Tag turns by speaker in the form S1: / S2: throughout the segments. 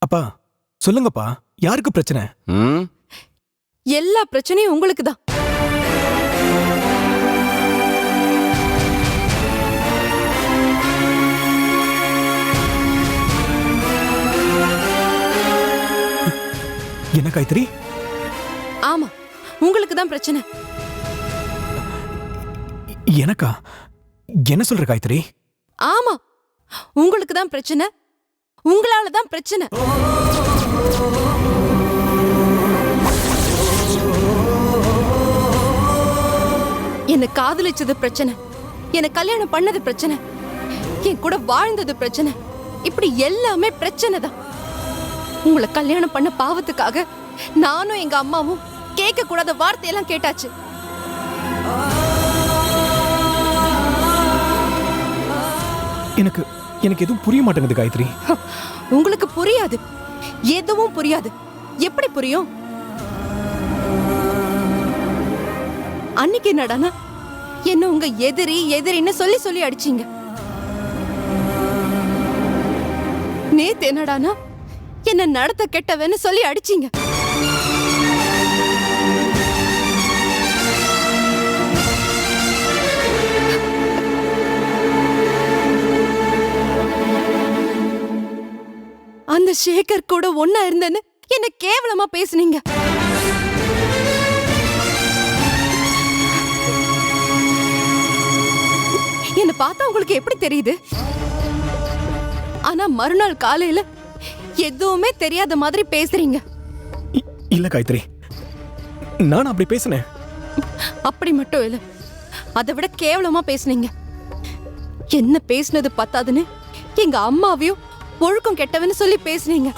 S1: அப்பா சொல்லுங்கப்பா, யாருக்கு பிரச்சனை?
S2: எல்லா பிரச்சனையும் உங்களுக்கு தான்.
S1: என்ன காயத்ரி?
S2: ஆமா, உங்களுக்கு தான் பிரச்சனை.
S1: எனக்கா? என்ன சொல்ற காயத்ரி?
S2: ஆமா, உங்களுக்கு தான் பிரச்சனை. உங்களால தான் பிரச்சனை. என்ன காதலிச்சது பிரச்சனை, என்ன கல்யாணம் பண்ணது பிரச்சனை, என் கூட வாழ்ந்தது பிரச்சனை. இப்படி எல்லாமே பிரச்சனை தான். உங்களை கல்யாணம் பண்ண பாவத்துக்காக நானும் எங்க அம்மாவும் கேட்க கூடாத வார்த்தையெல்லாம் கேட்டாச்சு.
S1: எனக்கு எனக்கு எதுவும் புரிய மாட்டேங்குது காயத்ரி.
S2: உங்களுக்கு புரியாது, எதுவும் புரியாது. எப்படி புரியும்? அன்னைக்கு என்னடானா என்ன உங்க எதிரின்னு சொல்லி சொல்லி அடிச்சீங்க. நேத்து என்னடானா என்ன நடத்த கெட்டவன்னு சொல்லி அடிச்சீங்க. அந்த சேகர் கூட ஒன்னா இருந்தேன்னு என்ன கேவலமா பேசுனீங்க. என்ன பார்த்தா உங்களுக்கு எப்படி தெரியுது? ஆனா மறுநாள் காலையில எதுவுமே தெரியாத மாதிரி பேசுறீங்க.
S1: இல்ல காயத்ரி, நான் அப்படி பேசினேன்.
S2: அப்படி மட்டும் இல்ல, அதை விட கேவலமா பேசுனீங்க. என்ன பேசுனது பத்தாதுன்னு எங்க அம்மாவையும் ஒழுக்கம் கெட்டவன்னு சொல்லி பேசுனீங்க.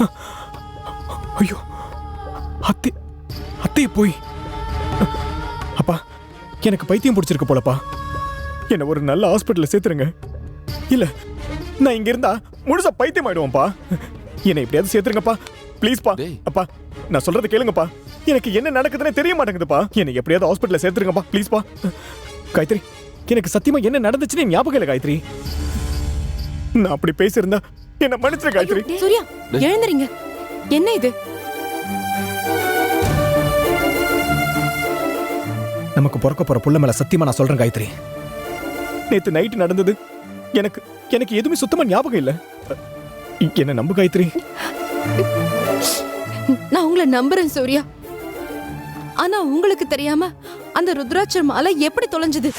S1: ஐயோ, அத்தைய போய். அப்பா, எனக்கு பைத்தியம் பிடிச்சிருக்கு போலப்பா. என்ன ஒரு நல்ல ஹாஸ்பிட்டல்ல சேர்த்துருங்க. இல்ல நான் இங்க இருந்தா முழுசா பைத்தியம் ஆயிடுவோம்ப்பா. என்னை எப்படியாவது சேர்த்துருங்கப்பா, ப்ளீஸ்ப்பா. அப்பா, நான் சொல்றதை கேளுங்கப்பா. எனக்கு என்ன நடக்குதுன்னு தெரிய மாட்டேங்குதுப்பா. என்னை எப்படியாவது ஹாஸ்பிட்டல்ல சேர்த்துருங்கப்பா, ப்ளீஸ்ப்பா. காயத்ரி, எனக்கு சத்தியமா என்ன நடந்துச்சுன்னு ஞாபகம் இல்லை காயத்ரி. நான் அப்படி பேசியிருந்தா என்ன மன்னிச்சிரு காயத்ரி.
S2: சூர்யா, எழுந்துறீங்க. என்ன இது?
S1: நமக்கு பிறக்க போற புள்ள மேல சத்தியமா நான் சொல்றேன் காயத்ரி. நேத்து நைட் நடந்தது எனக்கு எனக்கு எதுவுமே சுத்தமா ஞாபகம் இல்ல. என்ன நம்பு காயத்ரி.
S2: நான் உங்களை நம்புறேன் சூர்யா. ஆனா உங்களுக்கு தெரியாம அந்த ருத்ராட்ச மாலை எப்படி தொலைஞ்சது?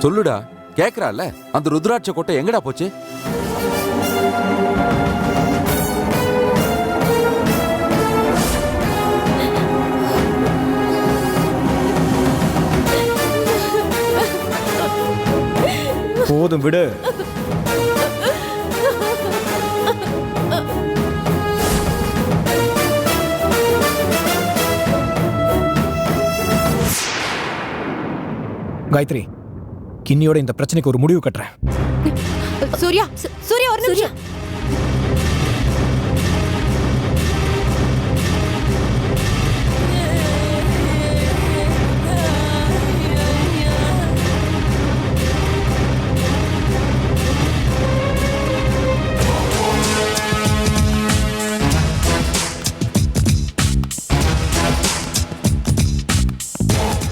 S3: சொல்லுடா, கேக்குறால. அந்த ருத்ராட்ச கோட்டை எங்கடா போச்சு?
S1: போதும் விடு. காயத்ரி, கிண்ணியோட இந்த பிரச்சனைக்கு ஒரு முடிவு கட்டுறேன்.
S2: சூர்யா, சூர்யா ஒரு நிமிஷம்.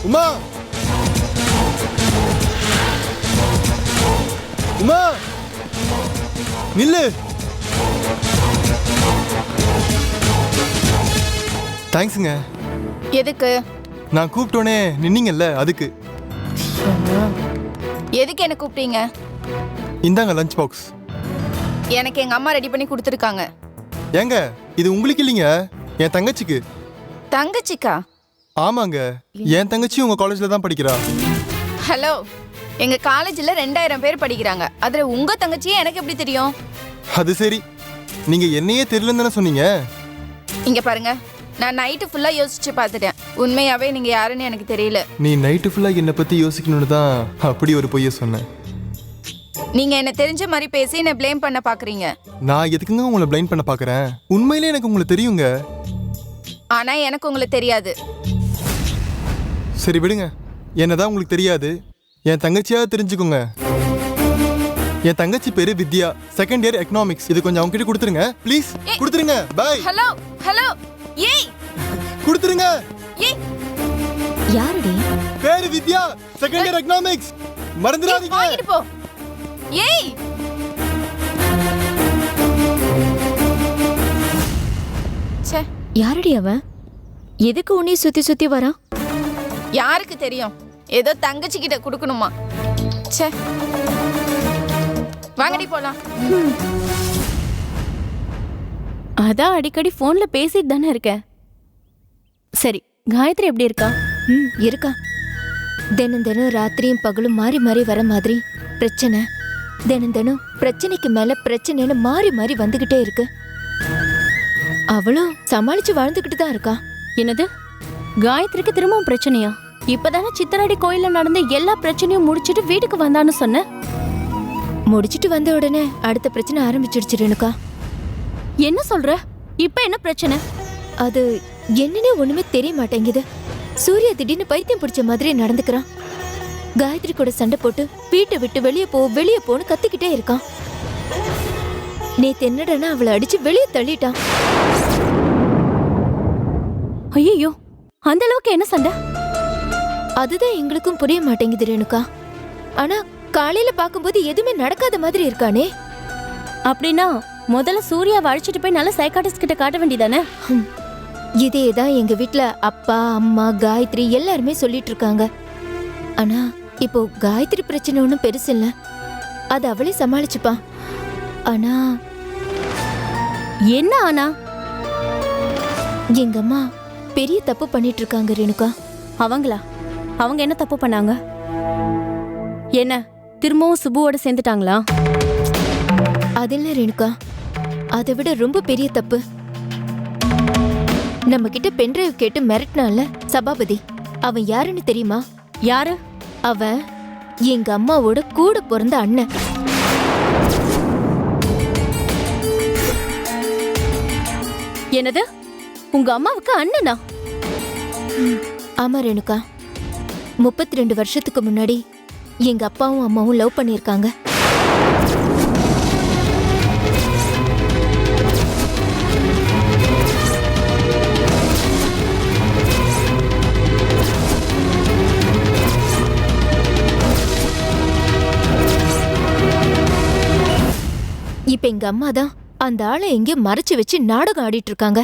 S4: உமா, உமா, நில்லு. தேங்க்ஸுங்க.
S5: எதுக்கு?
S4: நான் கூப்பிட்டோன்னே நின்னீங்கல்ல, அதுக்கு.
S5: எதுக்கு என்ன கூப்பிட்டீங்க?
S4: இந்தாங்க லஞ்ச் பாக்ஸ்.
S5: எனக்கு எங்க அம்மா ரெடி பண்ணி கொடுத்துருக்காங்க.
S4: ஏங்க, இது உங்களுக்கு இல்லைங்க, என் தங்கச்சிக்கு.
S5: தங்கச்சிக்கா?
S4: ஆமாங்க, என் தங்கச்சி உங்க காலேஜ்ல தான் படிக்கிறா.
S5: ஹலோ, எங்க காலேஜ்ல 2000 பேர் படிக்கிறாங்க. அதுல உங்க தங்கச்சியே எனக்கு எப்படி தெரியும்?
S4: அது சரி, நீங்க என்னையே தெரியலன்னு தானே சொன்னீங்க.
S5: இங்க பாருங்க, நான் நைட்டு ஃபுல்லா யோசிச்சு பார்த்துட்டேன். உண்மையாவே நீங்க யாருன்னு எனக்கு தெரியல.
S4: நீ நைட்டு ஃபுல்லா என்னை பத்தி யோசிக்கணும்னு தான் அப்படி ஒரு பொய்ய சொன்னேன்.
S5: நீங்க என்ன தெரிஞ்ச மாதிரி பேசி என்ன ப்ளேம் பண்ண பாக்குறீங்க.
S4: நான் எதுக்குங்க உங்களை பிளைண்ட் பண்ண பாக்குறேன்? உண்மையிலே எனக்கு உங்களை தெரியுங்க.
S5: ஆனா எனக்கு உங்களுக்கு தெரியாது.
S4: சரி விடுங்க, என்னதான் உங்களுக்கு தெரியாது. என் தங்கச்சியாவது தெரிஞ்சுக்கோங்க. என் தங்கச்சி பேரு வித்யா, செகண்ட் இயர் எக்கனாமிக்ஸ். இது கொஞ்சம் அவங்க கிட்ட கொடுத்துருங்க ப்ளீஸ். கொடுத்துருங்க. பை.
S5: Hello hello. ஏய்
S4: கொடுத்துருங்க.
S5: ஏய்
S2: யாருடி?
S4: பேரு வித்யா, செகண்ட் இயர் எக்கனாமிக்ஸ். மறந்துடாதீங்க.
S5: வாங்கிட்டு போ. ஏய் ச்சே,
S2: யாருடி அவன்? எதுக்கு உன்னை சுத்தி சுத்தி வரான்?
S5: யாருக்கு தெரியும்? ஏதோ தங்கச்சி கிட்ட கொடுக்கணுமா? ச்சே, வாங்கடி போலாம்.
S6: அதான் அடிக்கடி போன்ல பேசிட்டு தானே இருக்கேன். சரி, காயத்ரி எப்படி இருக்கா?
S2: இருக்கா. தினம் தினம் ராத்திரியும் பகலும் மாறி மாறி வர மாதிரி பிரச்சனை. தினம் தினம் பிரச்சனைக்கு மேல பிரச்சனைன்னு மாறி மாறி வந்துகிட்டே இருக்கு. அவளும் சமாளிச்சு வாழ்ந்துகிட்டு தான் இருக்கா.
S6: என்னது, காயத்ரிக்கு திரும்பவும் பிரச்சனையா? இப்பதானே சித்தராடி கோயில்ல நடந்த எல்லா பிரச்சனையும் முடிச்சிட்டு வீட்டுக்கு வந்தான்னு சொன்ன.
S2: முடிச்சிட்டு வந்த உடனே அடுத்த பிரச்சனை ஆரம்பிச்சிடுச்சு ரேணுகா.
S6: என்ன சொல்ற? இப்ப என்ன பிரச்சனை?
S2: அது என்னன்னே ஒண்ணுமே தெரிய மாட்டேங்குது. சூர்யா திடீர்னு பைத்தியம் பிடிச்ச மாதிரி நடந்துக்கிறான். காயத்ரி கூட சண்டை போட்டு வீட்டை விட்டு வெளியே போன்னு கத்திக்கிட்டே இருக்கான். நேத்து என்னடனா அவளை அடிச்சு வெளியே தள்ளிட்டான்.
S6: ஐயோ, அந்த அளவுக்கு என்ன சண்டை?
S2: அதுதான் எங்களுக்கும் புரிய மாட்டேங்குது ரேணுகா. ஆனா காலையில பாக்கும்போது எதுவுமே நடக்காத மாதிரி இருக்கானே.
S6: அப்படின்னா முதல்ல சூர்யாவை அழைச்சிட்டு போய் நல்ல சைக்காட்டிஸ்ட் கிட்ட காட்ட வேண்டியதானே?
S2: இதேதான் எங்க வீட்ல அப்பா அம்மா காயத்ரி எல்லாருமே சொல்லிட்டு இருக்காங்க. ஆனா இப்போ காயத்ரி பிரச்சனை ஒன்றும் பெருசு இல்ல, அது அவளே சமாளிச்சுப்பா. ஆனா
S6: என்ன ஆனா?
S2: எங்க அம்மா பெரிய தப்பு பண்ணிட்டு இருக்காங்க ரேணுகா.
S6: அவங்களா? அவங்க என்ன தப்பு பண்ணாங்க? என்ன திரும்பவும் சுபுவோட சேர்ந்துட்டாங்களா?
S2: அது இல்ல ரேணுகா, அதை விட ரொம்ப பெரிய தப்பு. நம்ம கிட்ட பென்டிரைவ் கேட்டு மிரட்டினால சபாபதி, அவன் யாருன்னு தெரியுமா?
S6: யாரு
S2: அவன்? எங்க அம்மாவோட கூட பிறந்த அண்ணன்.
S6: என்னது, உங்க அம்மாவுக்கு அண்ணனா?
S2: ஆமா ரேணுகா, 32 வருஷத்துக்கு முன்னாடி எங்க அப்பாவும் அம்மாவும் லவ் பண்ணிருக்காங்க. இப்ப எங்க அம்மா தான் அந்த ஆளை எங்கேயோ மறைச்சு வச்சு நாடகம் ஆடிட்டு இருக்காங்க.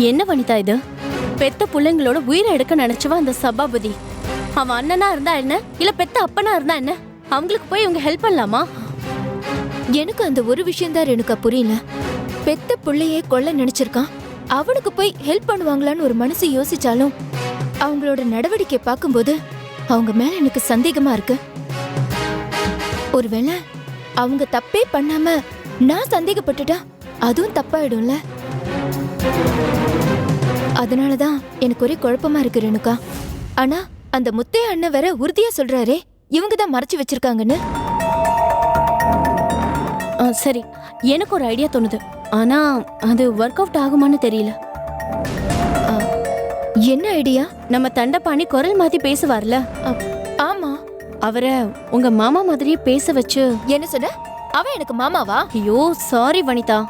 S6: என்ன வனிதா இது? பெத்த பிள்ளைங்களோட உயிரை எடுக்க நினைச்சவா அந்த சபாபதி. அவன் அண்ணனா இருந்தா என்ன, இல்ல பெத்த அப்பனா இருந்தா என்ன? அவங்களுக்கு போய் இவங்க ஹெல்ப் பண்ணலாமா?
S2: எனக்கு அந்த ஒரு விஷயம் தான் ரேணுகா புரியல. பெத்த பிள்ளையே கொல்ல நினைச்சிருக்கான், அவனுக்கு போய் ஹெல்ப் பண்ணுவாங்களான்னு ஒரு மனசு யோசிச்சாலும் அவங்களோட நடவடிக்கை பார்க்கும்போது அவங்க மேல எனக்கு சந்தேகமா இருக்கு. ஒருவேளை அவங்க தப்பே பண்ணாம நான் சந்தேகப்பட்டுட்டா அதுவும் தப்பாயிடும்ல. அதனாலதான் எனக்கு ஒரே குழப்பமா இருக்கு ரேணுகா. ஆனா அந்த முத்தைய அண்ணன் வேற உறுதியா சொல்றாரே இவங்க தான் மறைச்சு வச்சிருக்காங்கன்னு.
S6: சரி, எனக்கு ஒரு ஐடியா தோணுது. ஆனா அது ஒர்க் அவுட் ஆகுமான்னு தெரியல.
S2: என்ன ஐடியா?
S6: நம்ம தண்டபாணி குரல் மாத்தி பேசுவார்ல,
S2: ஆமா,
S6: அவரை உங்க மாமா மாதிரியே பேச வச்சு.
S2: என்ன சொன்ன? அவன் எனக்கு மாமாவா?
S6: ஐயோ சாரி வனிதா,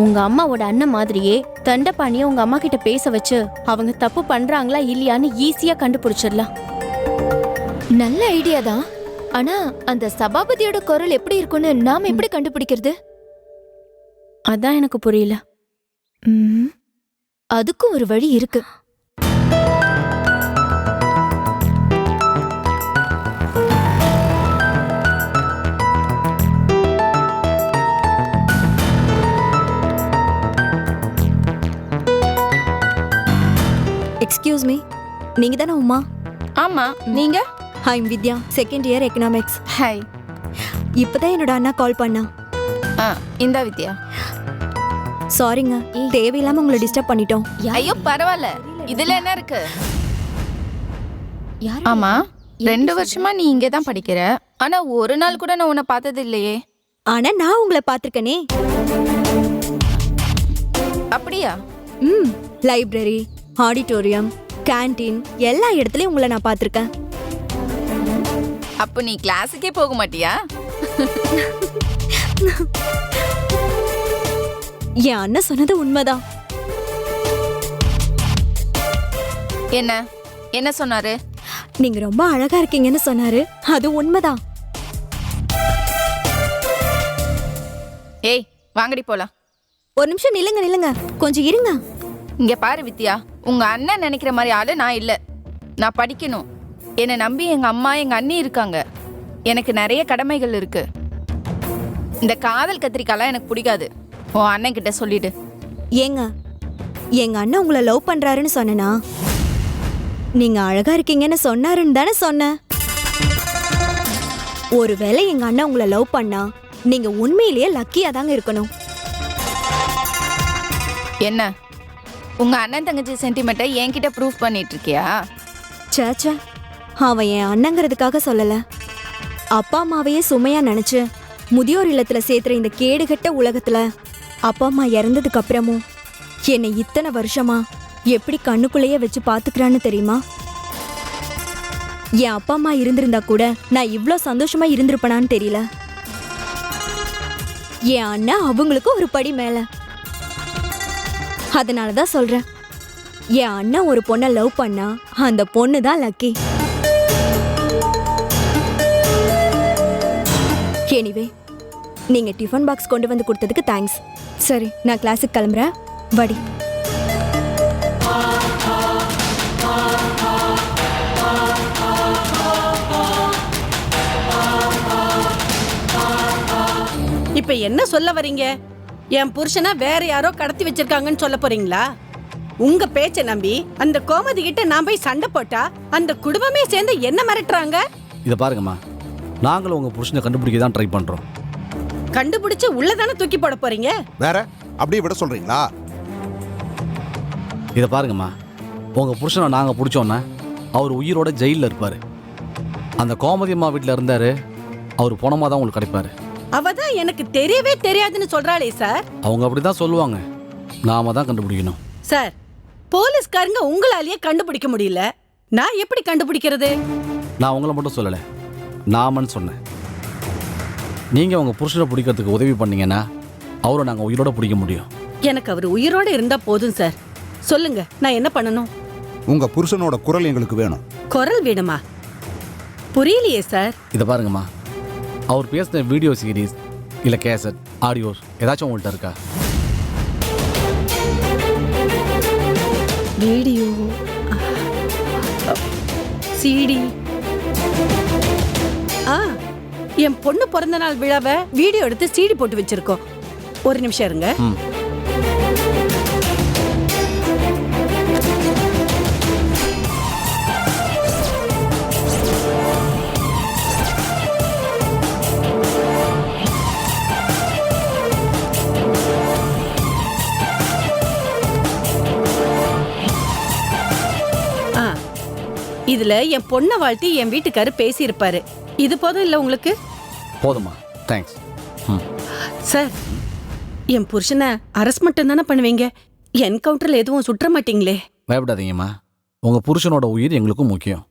S6: உங்க அம்மாவோட அண்ணன் மாதிரியே தண்டபாணிய உங்க அம்மா கிட்ட பேச வச்சு அவங்க தப்பு பண்றாங்களா இல்லையான்னு ஈஸியா கண்டுபிடிச்சிடலாம்.
S2: நல்ல ஐடியா தான். ஆனா அந்த சபாபதியோட குரல் எப்படி இருக்கும்னு நாம எப்படி கண்டுபிடிக்கிறது?
S6: அதான் எனக்கு புரியல.
S2: அதுக்கும் ஒரு வழி இருக்கு.
S7: எக்ஸ்கியூஸ் மீ, நீங்க தானே உமா?
S5: ஆமா, நீங்க?
S7: ஹாய் வித்யா, செகண்ட் இயர் எக்கனாமிக்ஸ்.
S5: ஹாய்.
S7: இப்பதான் என்னோட அண்ணா கால் பண்ணா.
S5: இந்தா வித்யா.
S7: சாரிங்க, தேவையில்லாம உங்களை டிஸ்டர்ப் பண்ணிட்டோம்.
S5: ஐயோ பரவாயில்ல, இதுல என்ன இருக்கு?
S2: யாரு?
S5: ஆமா, 2 வருஷமா நீ இங்கே தான் படிக்கிற. ஆனா ஒரு நாள் கூட நான் உன்னை பார்த்தது இல்லையே.
S7: ஆனா நான் உங்களை பார்த்திருக்கனே.
S5: அப்படியா?
S7: லைப்ரரி, ஆடிட்டோரியம், கேண்டீன் எல்லா இடத்துலயும் உங்களை நான் பார்த்திருக்கேன்.
S5: அப்போ நீ கிளாஸுக்கே போக மாட்டியா?
S7: என் அண்ணன் சொன்னது உண்மைதான்.
S5: என்ன என்ன சொன்னாரு?
S7: நீங்க ரொம்ப அழகா இருக்கீங்கன்னு சொன்னாரு. அது உண்மைதான்.
S5: ஏய் வாங்கடி போலாம்.
S7: ஒரு நிமிஷம் நில்லுங்க நில்லுங்க, கொஞ்சம் இருங்க.
S5: இங்க பாரு வித்யா, உங்க அண்ணன் நினைக்கிற மாதிரி ஆளு நான் இல்ல. நான் படிக்கணும். என்னை நம்பி எங்க அம்மா எங்க அண்ணி இருக்காங்க. எனக்கு நிறைய கடமைகள் இருக்கு. இந்த காதல் கத்திரிக்காலாம் எனக்கு பிடிக்காது. உன் அண்ணன் கிட்ட சொல்லிடு.
S7: ஏங்க, எங்க அண்ணன் உங்களை லவ் பண்றாருன்னு சொன்னனா? நீங்க அழகா இருக்கீங்கன்னு சொன்னாருன்னு தானே சொன்னேன். ஒருவேளை எங்க அண்ணன் உங்களை லவ் பண்ணா நீங்க உண்மையிலேயே லக்கியா தாங்க இருக்கணும்.
S5: என்ன உங்க அண்ணன் தங்கச்சி சென்டிமெண்ட்டை என்கிட்ட ப்ரூஃப் பண்ணிட்டு இருக்கியா?
S7: சேச்சா, அவன் என் அண்ணங்கிறதுக்காக சொல்லல. அப்பா அம்மாவையே சுமையா நினைச்சு முதியோர் இல்லத்துல சேர்த்துற இந்த கேடுகட்ட உலகத்துல அப்பா அம்மா இறந்ததுக்கு அப்புறமும் என்னை இத்தனை வருஷமா எப்படி கண்ணுக்குள்ளேயே வச்சு பாத்துக்கிறான்னு தெரியுமா? என் அப்பா அம்மா இருந்திருந்தா கூட நான் இவ்ளோ சந்தோஷமா இருந்திருப்பனான்னு தெரியல. என் அண்ணன் அவங்களுக்கு ஒரு படி மேல. அதனாலதான் சொல்றேன், என் அண்ணன் ஒரு பொண்ணை லவ் பண்ணா அந்த பொண்ணு தான் லக்கி. எனிவே, நீங்க டிஃபன் பாக்ஸ் கொண்டு வந்து கொடுத்ததுக்கு தேங்க்ஸ். சரி, நான் கிளாஸுக்கு கிளம்புறேன். வடி.
S8: இப்ப என்ன சொல்ல வரீங்க? என் புருஷனை வேற யாரோ கடத்தி வச்சிருக்காங்கன்னு சொல்ல போறீங்களா? உங்க பேச்ச நம்பி அந்த கோமதி கிட்ட நான் போய் சண்டை போட்டா அந்த குடும்பமே சேர்ந்து என்ன மிரட்டுறாங்க?
S9: இத பாருங்கம்மா, நாங்களும் உங்க புருஷனை கண்டுபிடிக்க தான் ட்ரை பண்றோம்.
S8: கண்டுபிடிச்சு உள்ளதானே தூக்கி போட போறீங்க?
S10: வேற அப்படியே விட சொல்றீங்களா?
S9: இத பாருங்கம்மா, உங்க புருஷனை நாங்க பிடிச்சோன்னா அவர் உயிரோட ஜெயிலில் இருப்பாரு. அந்த கோமதி அம்மா வீட்டில் இருந்தாரு, அவர் போனமா தான் உங்களுக்கு கிடைப்பாரு.
S8: அவதான் எனக்கு தெரியவே தெரியாதுன்னு சொல்றாளே சார்.
S9: அவங்க அப்படிதான் சொல்லுவாங்க, நாம தான் கண்டுபிடிக்கணும்.
S8: சார், போலீஸ்காரங்க உங்களாலேயே கண்டுபிடிக்க முடியல, நான் எப்படி கண்டுபிடிக்கிறது?
S9: நான் உங்களை மட்டும் சொல்லலை, நாமன்னு சொன்னேன். நீங்கள் உங்கள் புருஷனை பிடிக்கிறதுக்கு உதவி பண்ணீங்கன்னா அவரை நாங்கள் உயிரோட பிடிக்க முடியும்.
S8: எனக்கு அவர் உயிரோட இருந்தா போதும் சார். சொல்லுங்க, நான் என்ன பண்ணணும்?
S10: உங்க புருஷனோட குரல் எங்களுக்கு வேணும்.
S8: குரல் வேணுமா? புரியலையே சார்.
S9: இதை பாருங்கம்மா, அவர் பேசின வீடியோ சீரீஸ் இல்லை கேசட் ஆடியோஸ் ஏதாச்சும் உங்கள்கிட்ட இருக்கா?
S8: Video, CD. என் பொண்ணு பிறந்த நாள் விழாவை வீடியோ எடுத்து சிடி போட்டு வச்சிருக்கோம். ஒரு நிமிஷம் இருங்க. இதுல என் பொண்ணை வாழ்த்தி என் வீட்டுக்காரு பேசியிருப்பாரு. இது போதும் இல்ல உங்களுக்கு?
S9: போதுமா? தேங்க்ஸ்.
S8: சார், என் புருஷனை அரெஸ்ட் மட்டும் தானே பண்ணுவீங்க, என்கவுண்டர்ல எதுவும் சுற்ற மாட்டீங்களே?
S9: பயப்படாதீங்கம்மா, உங்க புருஷனோட உயிர் எங்களுக்கும் முக்கியம்.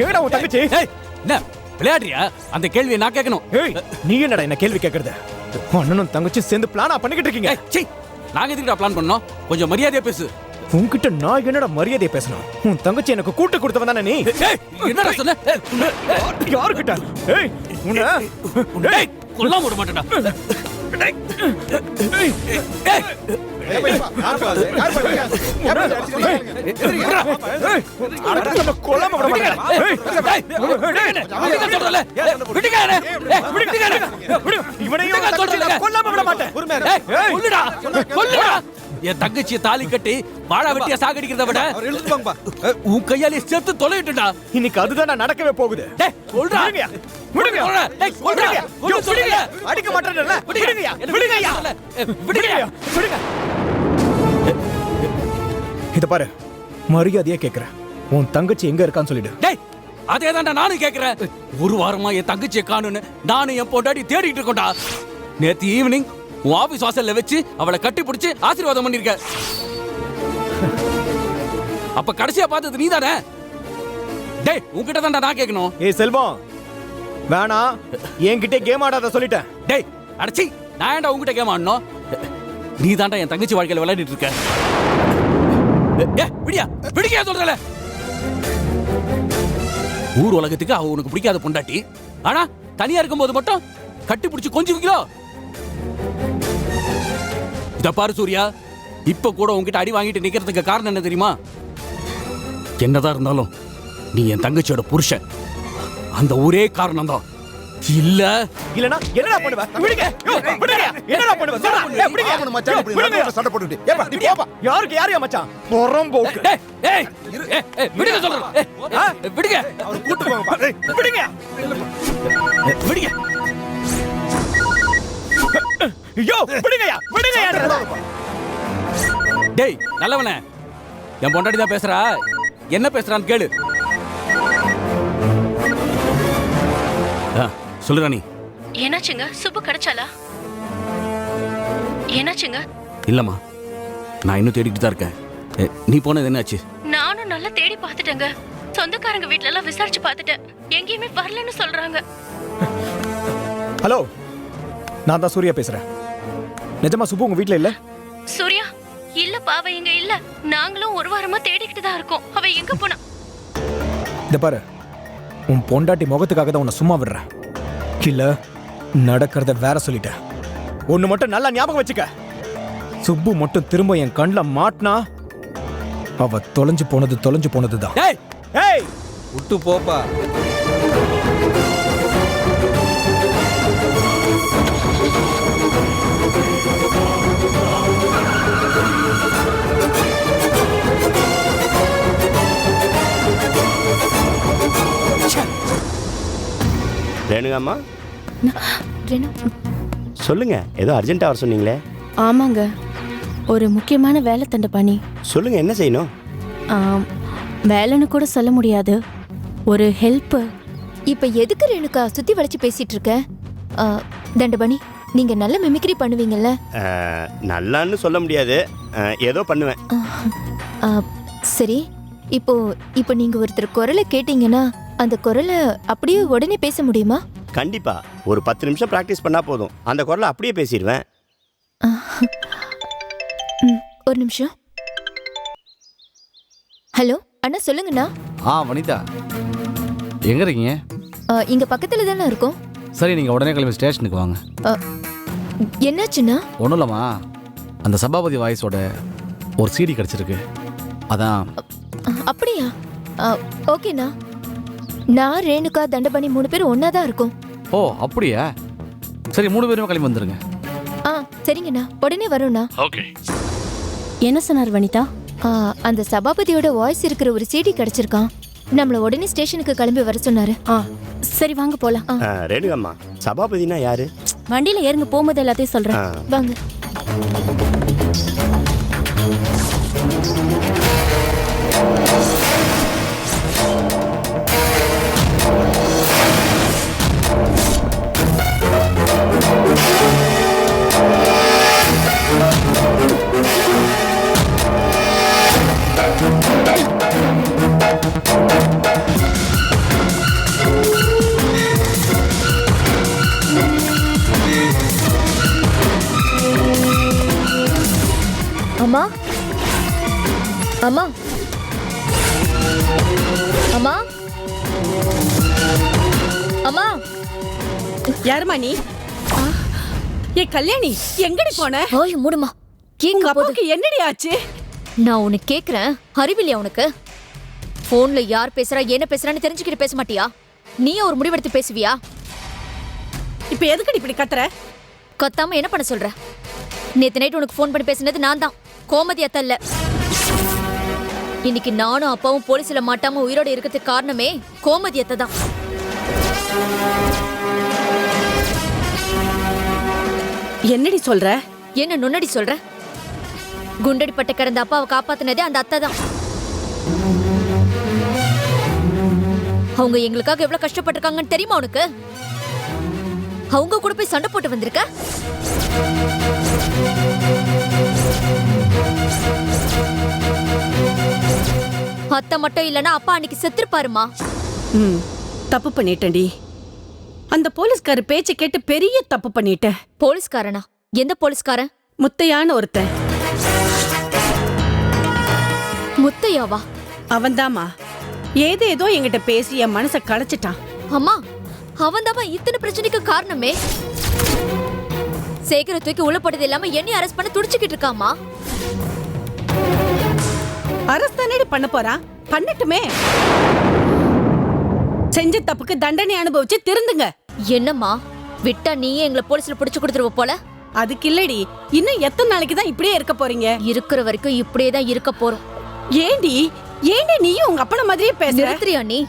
S1: ஏடா உன் தங்கச்சி?
S9: என்ன விளையாடுறியா? அந்த கேள்வியை நான் கேட்கணும்.
S1: ஏய், நீ என்னடா என்ன கேள்வி கேக்குறது? அண்ணனும் தங்கச்சி சேர்ந்து பிளானா பண்ணிக்கிட்டு இருக்கீங்க.
S9: நாங்க எதுக்குடா பிளான் பண்ணோம்? கொஞ்சம் மரியாதையா பேசு.
S1: உன்கிட்ட நான் என்னடா மரியாதையை பேசணும்? உன் தங்கச்சி எனக்கு கூட்டு கொடுத்தவன் தானே நீ?
S9: என்னடா சொன்ன?
S1: யாருக்கிட்ட? ஏய், உன்னை
S9: கொல்லாம விட மாட்டேடா. என் தங்கச்சியை தாலி கட்டி வாழா வெட்டியா சாகடிக்கிறத விட
S3: அவர் எழுதுவாங்கப்பா.
S9: உன் கையாலே செத்து தொலைட்டுடா.
S1: இன்னைக்கு அதுதான் நடக்கவே போகுது.
S9: டேய் சொல்றா.
S1: விடுங்கய்யா, விடுங்க.
S9: டேய் சொல்றா.
S1: ஐயோ, விடுங்க. அடிக்க மாட்டேன்ல. விடுங்கய்யா, விடுங்கய்யா. விடுங்கய்யா, விடுங்க. இத பாரு, மரியாதையா கேக்குறேன். உன் தங்கச்சி எங்க இருக்கான்னு சொல்லிடு.
S9: டேய் அதேதான்டா நானும் கேக்குறேன். ஒரு வாரமா என் தங்கச்சியை காணுன்னு நானும் என் பொண்டாட்டி தேடிட்டு இருக்கோம்டா. நேத்து ஈவினிங் உன் ஆபீஸ் வாசல்ல வச்சு அவளை கட்டி பிடிச்சு ஆசீர்வாதம் பண்ணிருக்க. அப்ப கடைசியா பார்த்தது நீதானே? டேய் உன்கிட்ட தான்டா நான் கேட்கணும்.
S1: ஏய் செல்வம், வேணாம், என்கிட்ட கேம் ஆடாத சொல்லிட்டேன்.
S9: டேய் அடச்சி, நான் ஏன்டா உன்கிட்ட கேம் ஆடணும்? நீ தான்டா என் தங்கச்சி வாழ்க்கையில விளையாடிட்டு இருக்க. விடியா விடியா சொல்றல. ஊர் உலகத்துக்கு அவ உனக்கு பிடிக்காத பொண்டாட்டி, ஆனா தனியா இருக்கும்போது மட்டும் கட்டி பிடிச்சு கொஞ்சிக்கிறோ. இத பாரு சூர்யா, இப்ப கூட உன்கிட்ட அடி வாங்கிட்டு நிக்கிறதுக்கு காரணம் என்ன தெரியுமா? என்னதான் இருந்தாலும் நீ என் தங்கச்சியோட புருஷன், அந்த ஒரே காரணம் தான்.
S1: இல்லனா என்னடா பண்ணுவ? விடுங்க. யோ, விடுங்க. என்னடா பண்ணுவ? சொல்றா. ஏய், விடுங்க.
S10: ஆமாம் மச்சான், இப்படி நடுவுல சண்டை போட்டுட்டு. ஏப்பா, நீ போப்பா.
S1: யாருக்கு யாரையா மச்சான்? பொறம்போக்கு.
S9: டேய் ஏய் விடுங்க சொல்றேன். விடுங்க.
S1: அவர் கூட்டி போங்கப்பா. ஏய், விடுங்க.
S9: விடுங்க.
S1: ஐயோ, விடுங்கயா. விடுங்கயா.
S9: டேய் நல்லவனே, என் பொண்டாட்டி தான் பேசுறா, என்ன பேசுறான்னு கேளு. சொல்லுடா நீ.
S6: என்னாச்சுங்க? சுப்பு கிடைச்சாலா? என்னாச்சுங்க?
S9: இல்லம்மா, நான் இன்னும் தேடிக்கிட்டு தான் இருக்கேன். நீ போனது என்னாச்சு?
S6: நானும் நல்லா தேடி பார்த்துட்டேங்க. சொந்தக்காரங்க வீட்ல எல்லாம் விசாரிச்சு பார்த்துட்டேன், எங்கேயுமே வரலன்னு சொல்றாங்க.
S1: ஹலோ, நான் தான் சூர்யா பேசுறேன். நிஜமா சுப்பு உங்க வீட்ல இல்ல?
S6: சூர்யா இல்லப்பா, அவ இங்க இல்ல. நாங்களும் ஒரு வாரமா தேடிக்கிட்டு தான் இருக்கோம். அவ எங்க போனா?
S1: இத பாரு, உன் பொண்டாட்டி முகத்துக்காக தான் உன்னை சும்மா விடுறேன். இல்ல நடக்கிறத வேற சொல்லிட்டேன். ஒண்ணு மட்டும் நல்லா ஞாபகம் வச்சுக்க, சுப்பு மட்டும் திரும்ப என் கண்ணில் மாட்டினா அவ தொலைஞ்சு போனதுதான்.
S9: டேய்
S1: ஏய்,
S3: விட்டு போப்பா.
S11: ரேணுகாம்மா, சொல்லுங்க, ஏதோ அர்ஜென்ட்டா வர சொன்னீங்களே?
S6: ஆமாங்க, ஒரு முக்கியமான வேலை தண்டபாணி.
S11: சொல்லுங்க, என்ன செய்யணும்?
S6: வேலைன்னு கூட சொல்ல முடியாது, ஒரு ஹெல்ப்.
S2: இப்ப எதுக்கு ரேணுகா சுத்தி வளைச்சு பேசிட்டு இருக்க? தண்டபாணி, நீங்க நல்ல மிமிக்ரி பண்ணுவீங்கல்ல?
S11: நல்லான்னு சொல்ல முடியாது, ஏதோ பண்ணுவேன்.
S2: சரி, இப்போ நீங்க ஒருத்தர் குரலை கேட்டீங்கன்னா அந்த குரலை அப்படியே உடனே பேச முடியுமா?
S11: கண்டிப்பா, ஒரு 10 நிமிஷம் பிராக்டிஸ் பண்ணா போதும், அந்த குரலை அப்படியே பேசிடுவேன்.
S2: ஒரு நிமிஷம். ஹலோ அண்ணா, சொல்லுங்கண்ணா.
S9: வனிதா எங்க இருக்கீங்க?
S2: இங்க பக்கத்துல தானே இருக்கோம்.
S9: சரி, நீங்க உடனே கிளம்பி ஸ்டேஷனுக்கு வாங்க.
S2: என்னாச்சுண்ணா?
S9: ஒன்றும் இல்லைம்மா, அந்த சபாபதி வாய்ஸோட ஒரு சிடி கிடச்சிருக்கு, அதான்.
S2: அப்படியா? ஓகேண்ணா. நான் ரேணுகா தண்டபாணி 3 பேரும் ஒன்னா தான் இருக்கோம்.
S9: ஓ அப்படியா? சரி, 3 பேருமே கிளம்பி வந்துருங்க.
S2: சரிங்கண்ணா, உடனே வரோண்ணா.
S9: ஓகே.
S6: என்ன சொன்னார் வனிதா?
S2: அந்த சபாபதியோட வாய்ஸ் இருக்கிற ஒரு சிடி கிடைச்சிருக்கான். நம்மள உடனே ஸ்டேஷனுக்கு கிளம்பி வர சொன்னாரு.
S6: சரி வாங்க போலாம்.
S11: ரேணுகாம்மா, சபாபதினா யாரு?
S6: வண்டியில ஏறுங்க, போகும்போது எல்லாத்தையும் சொல்றேன்.
S2: வாங்க. அம்மா, அம்மா, அம்மா, அம்மா.
S8: யாருமா நீ? ஏ கல்யாணி, எங்கடி போன?
S2: ஓய் மூடுமா.
S8: உங்க அப்பாவுக்கு என்னடி ஆச்சு?
S2: நான் உனக்கு கேக்குறேன், அறிவில்லையா உனக்கு? போன்ல யார் பேசுறா என்ன பேசுறான்னு தெரிஞ்சுக்கிட்டு பேச மாட்டியா? நீ ஒரு முடிவெடுத்து பேசுவியா?
S8: இப்ப எதுக்கடி இப்படி கத்துற?
S2: கத்தாம என்ன பண்ண சொல்ற? நேத்து நைட் உனக்கு போன் பண்ணி பேசினது நான் தான்.
S12: கோமதி அத்தை இல்ல. இன்னைக்கு நானும் அப்பாவும் போலீஸ்ல மாட்டாம உயிரோட இருக்கிறதுக்கு காரணமே கோமதி அத்தை தான்.
S8: என்னடி சொல்ற?
S12: என்ன நுண்ணடி சொல்ற? குண்டடிப்பட்ட கிடந்த அப்பாவை காப்பாத்தினதே அந்த அத்தை தான். அவங்க எங்களுக்காக எவ்வளவு கஷ்டப்பட்டிருக்காங்கன்னு தெரியுமா உனக்கு? அவங்க கூட போய் சண்டை போட்டு வந்திருக்க. அத்தை மட்டும் இல்லனா அப்பா அன்னைக்கு செத்துருப்பாருமா.
S8: தப்பு பண்ணிட்டேன்டி. அந்த போலீஸ்கார பேச்ச கேட்டு பெரிய தப்பு பண்ணிட்டேன்.
S12: போலீஸ்காரனா? எந்த போலீஸ்காரன்?
S8: முத்தையான ஒருத்தன்.
S12: முத்தையாவா?
S8: அவன்தாமா ஏதேதோ என்கிட்ட பேசி என் மனசை களைச்சிட்டான்.
S12: அம்மா, அவன்தாமா இத்தனை பிரச்சனைக்கு காரணமே. சேகர தூக்கி உள்ள போட்டது இல்லாம என்னையும் அரெஸ்ட் பண்ண துடிச்சுக்கிட்டு இருக்காமா.
S8: அரசு தானே பண்ண போறான், பண்ணட்டுமே. செஞ்ச தப்புக்கு தண்டனை அனுபவிச்சு திருந்துங்க.
S12: என்னம்மா, விட்டா நீயே எங்களை போலீஸ்ல புடிச்சு கொடுத்துருவ போல.
S8: அதுக்கு இல்லடி, இன்னும் எத்தனை நாளைக்கு தான் இப்படியே இருக்க போறீங்க?
S12: இருக்கிற வரைக்கும் இப்படியே தான் இருக்க போறோம்.
S8: ஏண்டி நீயும் உங்க அப்பன மாதிரியே பேசுற?
S12: நிறுத்துறியா நீ?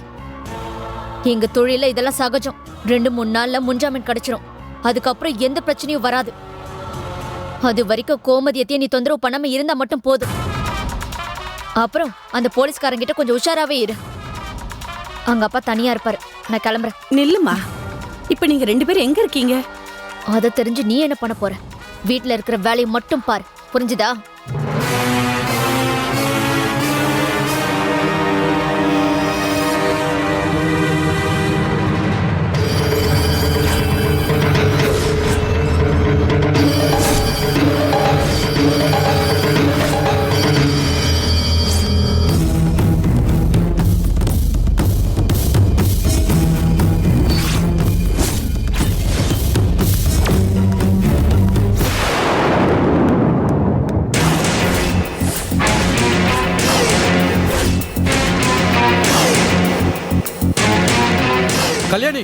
S12: எங்க தொழில இதெல்லாம் சகஜம். 2-3 நாள்ல முன்ஜாமீன் கிடைச்சிரும். அதுக்கப்புறம் எந்த பிரச்சனையும் வராது. அது வரைக்கும் கோமதியத்தையும் நீ தொந்தரவு பண்ணாம இருந்தா மட்டும் போதும். அப்புறம் அந்த போலீஸ்காரங்கிட்ட கொஞ்சம் உஷாராவே இரு. அங்க அப்பா தனியா இருப்பாரு. நான் கிளம்புறேன்.
S8: நில்லுமா, இப்ப நீங்க 2 பேரும் எங்க இருக்கீங்க?
S12: அதை தெரிஞ்சு நீ என்ன பண்ண போற? வீட்டுல இருக்கிற வேலையை மட்டும் பாரு, புரிஞ்சுதா?
S9: கல்யாணி,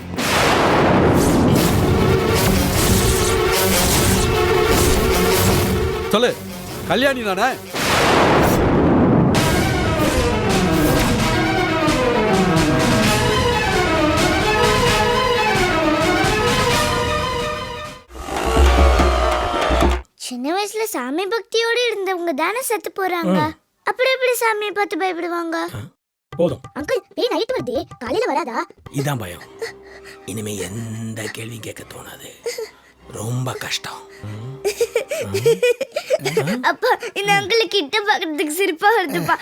S9: சொல்லு. கல்யாணி தானே?
S13: சின்ன வயசுல சாமி பக்தியோட இருந்தவங்க தானே செத்து போறாங்க. அப்புறம் எப்படி சாமியை பார்த்து பயப்படுவாங்க?
S14: போதும்
S13: அங்கிள், ஏய் நைட் வருதே, காலையில வராதா?
S14: இதான் பயம். இனிமே எந்த கேள்வியும் கேட்க தோணாது. ரொம்ப கஷ்டம்.
S13: அப்பா, இந்த அங்கிள் கிட்ட பாக்குறதுக்கு சிரிப்பா வருதுப்பா.